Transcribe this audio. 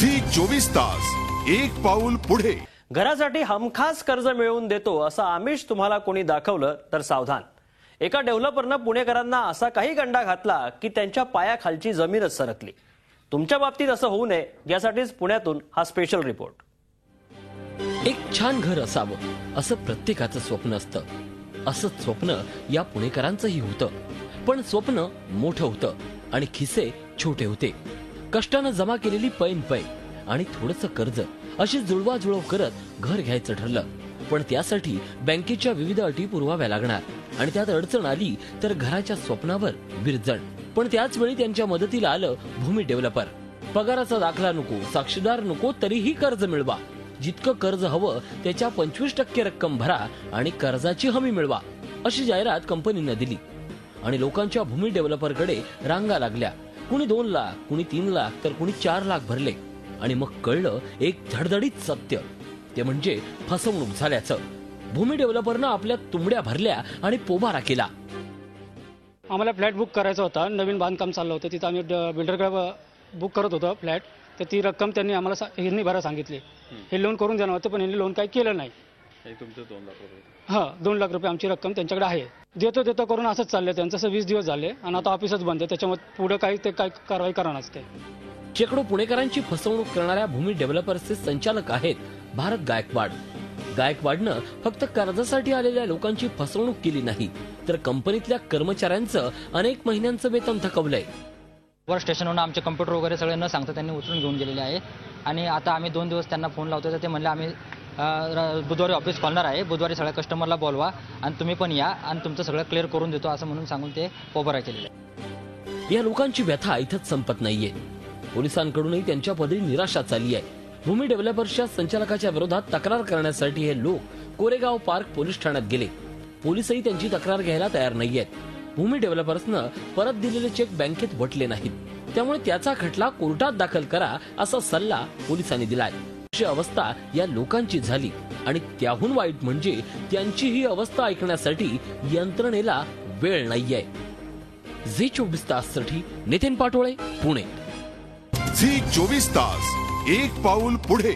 Zee 24 तास एक पाऊल पुढे। घरासाठी हमखास कर्ज मिळवून देतो असं आमिष तुम्हाला कोणी दाखवलं तर सावधान। एका डेव्हलपरनं पुणेकरांना असा काही गंडा घातला की त्यांच्या पायाखालची जमीनच सरकली। तुमच्या बाबतीत असं होऊ नये यासाठीच पुण्यातून हा स्पेशल रिपोर्ट। एक छान घर असावं असं प्रत्येकाचं स्वप्न असतं। असंच स्वप्न या पुणेकरांचंही होतं, पण स्वप्न मोठं होतं आणि खिसे छोटे होते। कष्टानं जमा केलेली पैन आणि थोडंसं कर्ज अशी जुळवाजुळव करत घर घ्यायचं ठरलं, पण त्यासाठी बँकेच्या विविध अटी पुरवाव्या लागणार आणि त्यात अडचण आली तर घराच्या स्वप्नावर विरजण। पण त्याच वेळी त्यांच्या मदतीला आलं भूमी डेव्हलपर। पगाराचा दाखला नको, साक्षीदार नको, तरीही कर्ज मिळवा। जितकं कर्ज हवं त्याच्या 25% रक्कम भरा आणि कर्जाची हमी मिळवा, अशी जाहिरात कंपनीने दिली आणि लोकांच्या भूमी डेव्हलपरकडे रांगा लागल्या। कुणी 2 लाख, कुणी 3 लाख, तर कुणी 4 लाख भरले आणि मग कळलं एक धडधडीत सत्य, ते म्हणजे फसवणूक झाल्याचं। भूमी डेव्हलपरनं आपल्या तुंबड्या भरल्या आणि पोबारा केला। आम्हाला फ्लॅट बुक करायचा होता, नवीन बांधकाम चाललं होतं, तिथं आम्ही बिल्डरकडे बुक करत होतो फ्लॅट। तर ती रक्कम त्यांनी आम्हाला हिरनी भरा सांगितली। हे लोन करून देणार होतं, पण यांनी लोन काही केलं नाही। तुमचं 2 लाख रुपये? हां, 2 लाख रुपये आमची रक्कम त्यांच्याकडे आहे। देतो करून असंच चाललंय त्यांचं। 20 दिवस झाले आणि आता ऑफिसच बंद आहे, त्याच्यामुळे पुढे काही कारवाई करणार नसते। शेकडो पुणेकरांची फसवणूक करणाऱ्या भूमी डेव्हलपर्सचे संचालक आहेत भारत गायकवाड। गायकवाडनं फक्त कर्जासाठी आलेल्या लोकांची फसवणूक केली नाही, तर कंपनीतल्या कर्मचाऱ्यांचं अनेक महिन्यांचं वेतन थकवलंय। वर स्टेशनवरून आमचे कम्प्युटर वगैरे सगळे न सांगता त्यांनी उचलून घेऊन गेलेले आहे आणि आता आम्ही 2 दिवस त्यांना फोन लावतो, तर ते म्हणले आम्ही बुधवारी ऑफिस खोलणार आहे, बुधवारी सगळ्या कस्टमरला बोलवा आणि तुम्ही पण या आणि तुमचं सगळं क्लिअर करून देतो असं म्हणून सांगून ते पोबारा केलेलं आहे। या लोकांची व्यथा इथंच संपत नाहीये, पोलिसांकडूनही त्यांच्या पदरी निराशा चालली आहे। भूमी डेव्हलपर्सच्या संचालकाच्या विरोधात तक्रार करण्यासाठी हे लोक कोरेगाव पार्क पोलीस ठाण्यात गेले। पोलीसही त्यांची तक्रार घ्यायला तयार नाहीयेत। भूमी डेव्हलपर्सनं परत दिलेले चेक बँकेत वटले नाहीत, त्यामुळे त्याचा खटला कोर्टात दाखल करा असा सल्ला पोलिसांनी दिलाय। अशी अवस्था या लोकांची झाली आणि त्याहून वाईट म्हणजे त्यांची ही अवस्था ऐकण्यासाठी यंत्रणेला वेळ नाहीये। झी 24 ताससाठी नितीन पाटोळे, पुणे। झी 24 तास एक पाऊल पुढे।